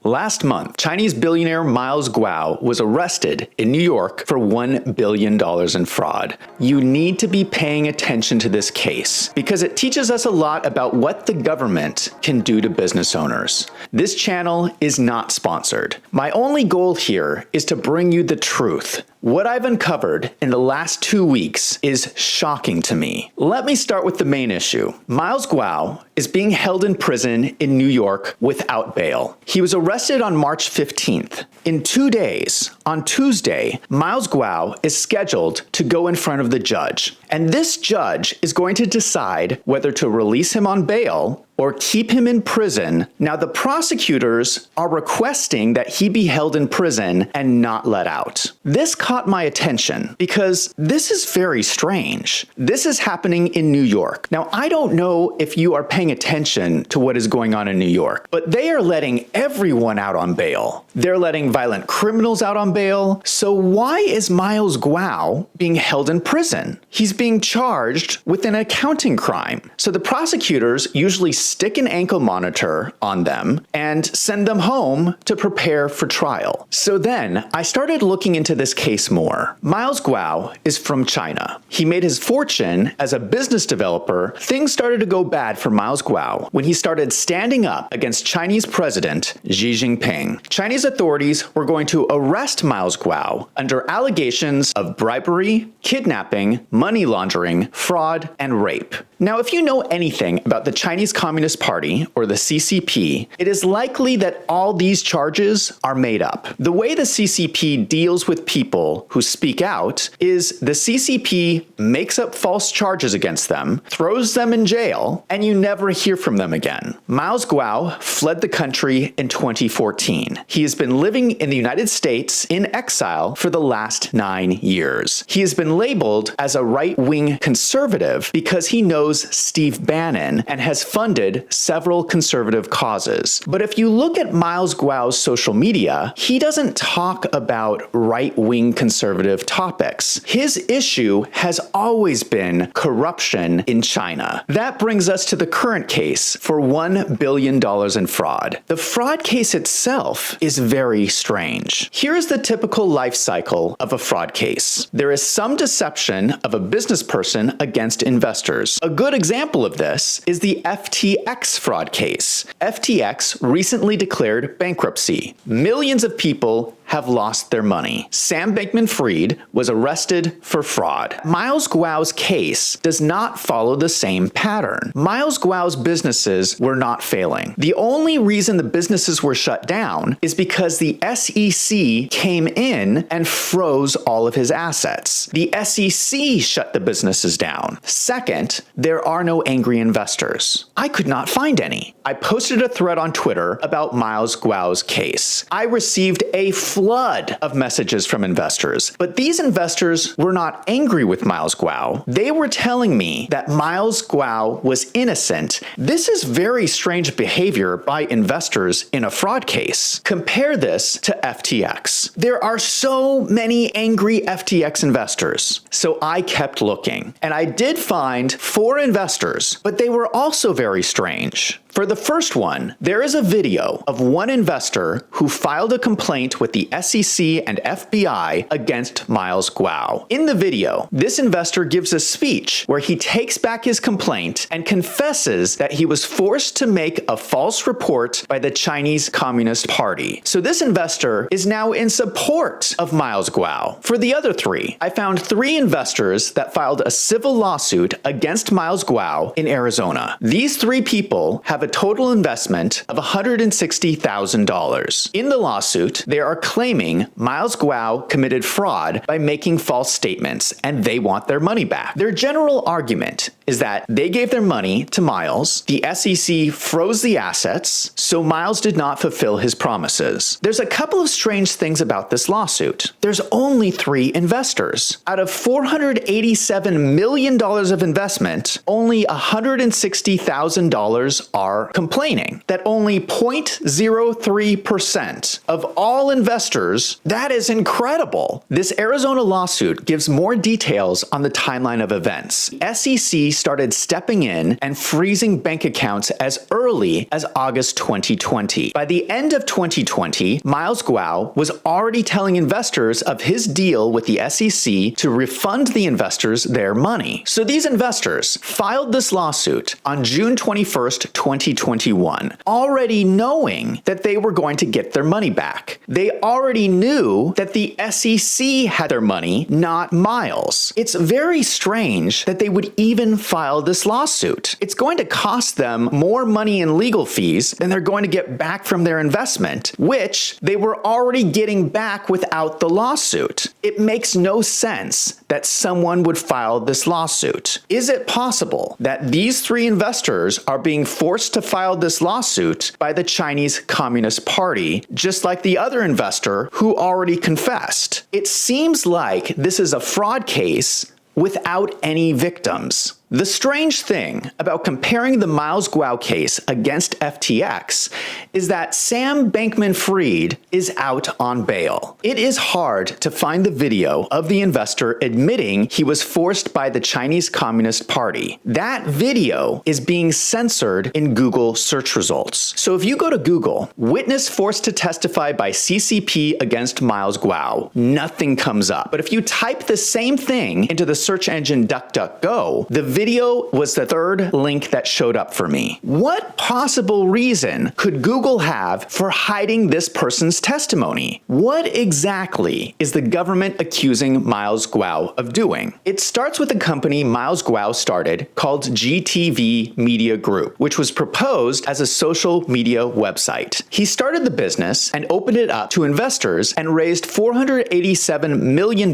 Last month, Chinese billionaire Miles Guo was arrested in New York for $1 billion in fraud. You need to be paying attention to this case because it teaches us a lot about what the government can do to business owners. This channel is not sponsored. My only goal here is to bring you the truth. What I've uncovered in the last 2 weeks is shocking to me. Let me start with the main issue. Miles Guo is being held in prison in New York without bail. He was arrested on March 15th. In 2 days, on Tuesday, Miles Guo is scheduled to go in front of the judge. And this judge is going to decide whether to release him on bail or keep him in prison. Now, the prosecutors are requesting that he be held in prison and not let out. This caught my attention because this is very strange. This is happening in New York. Now, I don't know if you are paying attention to what is going on in New York, but they are letting everyone out on bail. They're letting violent criminals out on bail. So why is Miles Guo being held in prison? He's being charged with an accounting crime. So the prosecutors usually stick an ankle monitor on them and send them home to prepare for trial. So then I started looking into this case more. Miles Guo is from China. He made his fortune as a business developer. Things started to go bad for Miles Guo when he started standing up against Chinese President Xi Jinping. Chinese authorities were going to arrest Miles Guo under allegations of bribery, kidnapping, money laundering, fraud, and rape. Now, if you know anything about the Chinese Communist Party, or the CCP, it is likely that all these charges are made up. The way the CCP deals with people who speak out is the CCP makes up false charges against them, throws them in jail, and you never hear from them again. Miles Guo fled the country in 2014. He has been living in the United States in exile for the last 9 years. He has been labeled as a right-wing conservative because he knows Steve Bannon and has funded several conservative causes. But if you look at Miles Guo's social media, he doesn't talk about right-wing conservative topics. His issue has always been corruption in China. That brings us to the current case for $1 billion in fraud. The fraud case itself is very strange. Here is the typical life cycle of a fraud case. There is some deception of a business person against investors. A good example of this is the FTX fraud case. FTX recently declared bankruptcy. Millions of people have lost their money. Sam Bankman-Fried was arrested for fraud. Miles Guo's case does not follow the same pattern. Miles Guo's businesses were not failing. The only reason the businesses were shut down is because the SEC came in and froze all of his assets. The SEC shut the businesses down. Second, there are no angry investors. I could not find any. I posted a thread on Twitter about Miles Guo's case. I received a flood of messages from investors, but these investors were not angry with Miles Guo. They were telling me that Miles Guo was innocent. This is very strange behavior by investors in a fraud case. Compare this to FTX. There are so many angry FTX investors. So I kept looking, and I did find 4 investors, but they were also very strange. For the first one, there is a video of one investor who filed a complaint with the SEC and FBI against Miles Guo. In the video, this investor gives a speech where he takes back his complaint and confesses that he was forced to make a false report by the Chinese Communist Party. So this investor is now in support of Miles Guo. For the other 3, I found 3 investors that filed a civil lawsuit against Miles Guo in Arizona. These 3 people have a total investment of $160,000. In the lawsuit, they are claiming Miles Guo committed fraud by making false statements, and they want their money back. Their general argument is that they gave their money to Miles, the SEC froze the assets, so Miles did not fulfill his promises. There's a couple of strange things about this lawsuit. There's only 3 investors. Out of $487 million of investment, only $160,000 are are complaining that only 0.03% of all investors, that is incredible. This Arizona lawsuit gives more details on the timeline of events. SEC started stepping in and freezing bank accounts as early as August 2020. By the end of 2020, Miles Guo was already telling investors of his deal with the SEC to refund the investors their money. So these investors filed this lawsuit on June 21st, 2021, already knowing that they were going to get their money back. They already knew that the SEC had their money, not Miles. It's very strange that they would even file this lawsuit. It's going to cost them more money in legal fees than they're going to get back from their investment, which they were already getting back without the lawsuit. It makes no sense that someone would file this lawsuit. Is it possible that these three investors are being forced to file this lawsuit by the Chinese Communist Party, just like the other investor who already confessed? It seems like this is a fraud case without any victims. The strange thing about comparing the Miles Guo case against FTX is that Sam Bankman-Fried is out on bail. It is hard to find the video of the investor admitting he was forced by the Chinese Communist Party. That video is being censored in Google search results. So if you go to Google, witness forced to testify by CCP against Miles Guo, nothing comes up. But if you type the same thing into the search engine DuckDuckGo, the video was the third link that showed up for me. What possible reason could Google have for hiding this person's testimony? What exactly is the government accusing Miles Guo of doing? It starts with a company Miles Guo started called GTV Media Group, which was proposed as a social media website. He started the business and opened it up to investors and raised $487 million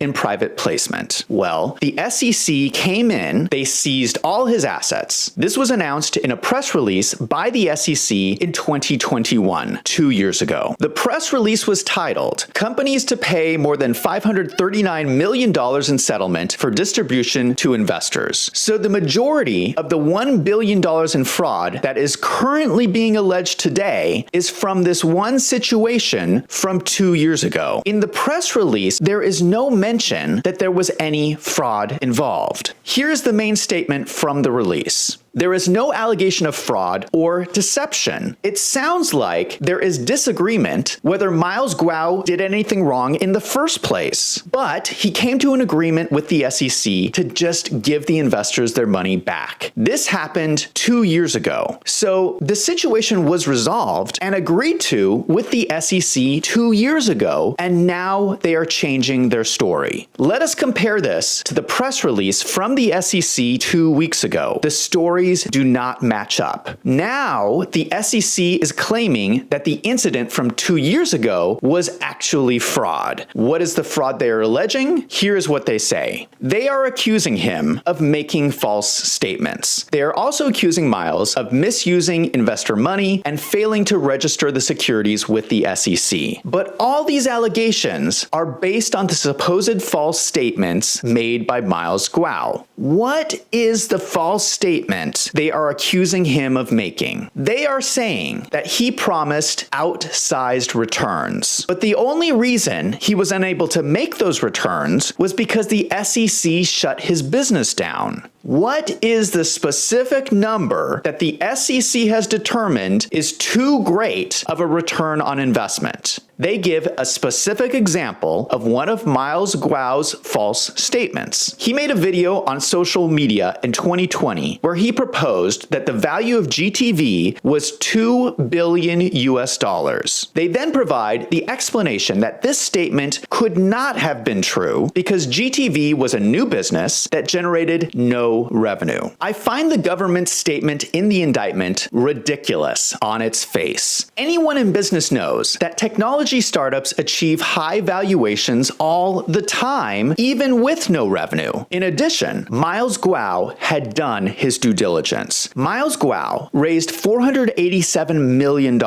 in private placement. Well, the SEC came in, they seized all his assets. This was announced in a press release by the SEC in 2021, 2 years ago. The press release was titled, "Companies to Pay More Than $539 Million in Settlement for Distribution to Investors." So the majority of the $1 billion in fraud that is currently being alleged today is from this one situation from 2 years ago. In the press release, there is no mention that there was any fraud involved. Here's the main statement from the release. There is no allegation of fraud or deception. It sounds like there is disagreement whether Miles Guo did anything wrong in the first place, but he came to an agreement with the SEC to just give the investors their money back. This happened 2 years ago. So the situation was resolved and agreed to with the SEC 2 years ago, and now they are changing their story. Let us compare this to the press release from the SEC 2 weeks ago. The stories do not match up. Now, the SEC is claiming that the incident from 2 years ago was actually fraud. What is the fraud they are alleging? Here's what they say. They are accusing him of making false statements. They are also accusing Miles of misusing investor money and failing to register the securities with the SEC. But all these allegations are based on the supposed false statements made by Miles Guo. What is the false statement they are accusing him of making? They are saying that he promised outsized returns. But the only reason he was unable to make those returns was because the SEC shut his business down. What is the specific number that the SEC has determined is too great of a return on investment? They give a specific example of one of Miles Guo's false statements. He made a video on social media in 2020 where he proposed that the value of GTV was $2 billion US. They then provide the explanation that this statement could not have been true because GTV was a new business that generated no revenue. I find the government's statement in the indictment ridiculous on its face. Anyone in business knows that technology startups achieve high valuations all the time, even with no revenue. In addition, Miles Guo had done his due diligence. Miles Guo raised $487 million.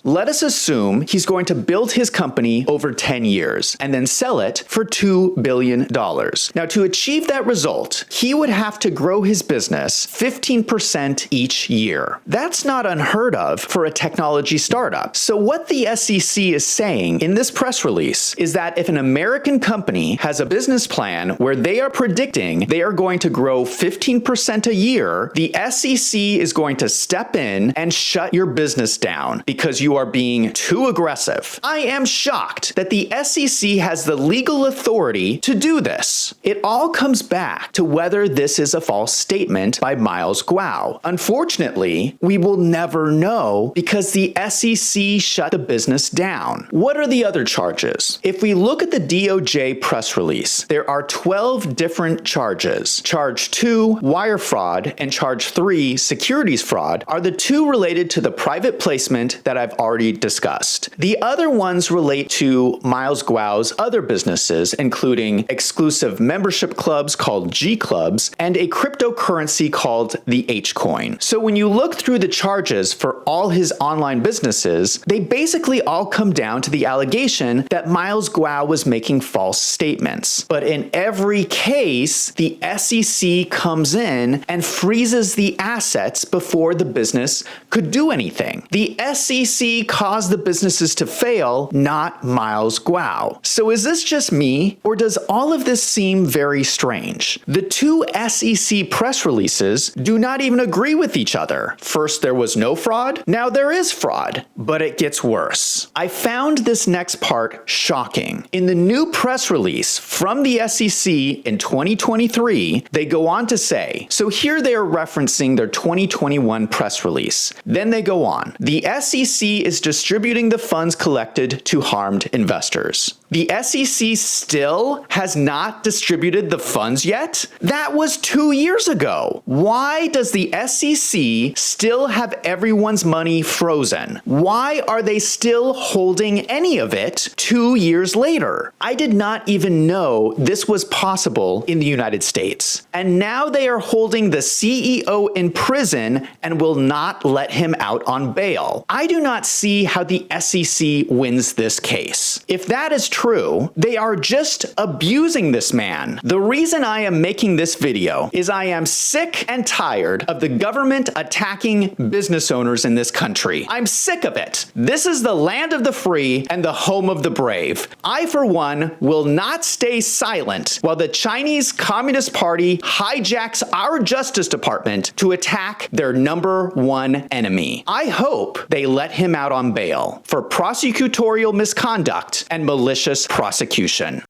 Let us assume he's going to build his company over 10 years and then sell it for $2 billion. Now, to achieve that result, he would have have to grow his business 15% each year. That's not unheard of for a technology startup. So what the SEC is saying in this press release is that if an American company has a business plan where they are predicting they are going to grow 15% a year, the SEC is going to step in and shut your business down because you are being too aggressive. I am shocked that the SEC has the legal authority to do this. It all comes back to whether this is a false statement by Miles Guo. Unfortunately, we will never know because the SEC shut the business down. What are the other charges? If we look at the DOJ press release, there are 12 different charges. Charge 2, wire fraud, and charge 3, securities fraud, are the two related to the private placement that I've already discussed. The other ones relate to Miles Guo's other businesses, including exclusive membership clubs called G Clubs and a cryptocurrency called the H Coin. So when you look through the charges for all his online businesses, they basically all come down to the allegation that Miles Guo was making false statements. But in every case, the SEC comes in and freezes the assets before the business could do anything. The SEC caused the businesses to fail, not Miles Guo. So is this just me, or does all of this seem very strange? The two SEC press releases do not even agree with each other. First there was no fraud, now there is fraud, but it gets worse. I found this next part shocking. In the new press release from the SEC in 2023, they go on to say, so here they are referencing their 2021 press release. Then they go on, the SEC is distributing the funds collected to harmed investors. The SEC still has not distributed the funds yet? That was 2 years ago. Why does the SEC still have everyone's money frozen? Why are they still holding any of it 2 years later? I did not even know this was possible in the United States. And now they are holding the CEO in prison and will not let him out on bail. I do not see how the SEC wins this case. If that is true, they are just abusing this man. The reason I am making this video is I am sick and tired of the government attacking business owners in this country. I'm sick of it. This is the land of the free and the home of the brave. I, for one, will not stay silent while the Chinese Communist Party hijacks our Justice Department to attack their #1 enemy. I hope they let him out on bail for prosecutorial misconduct and malicious prosecution.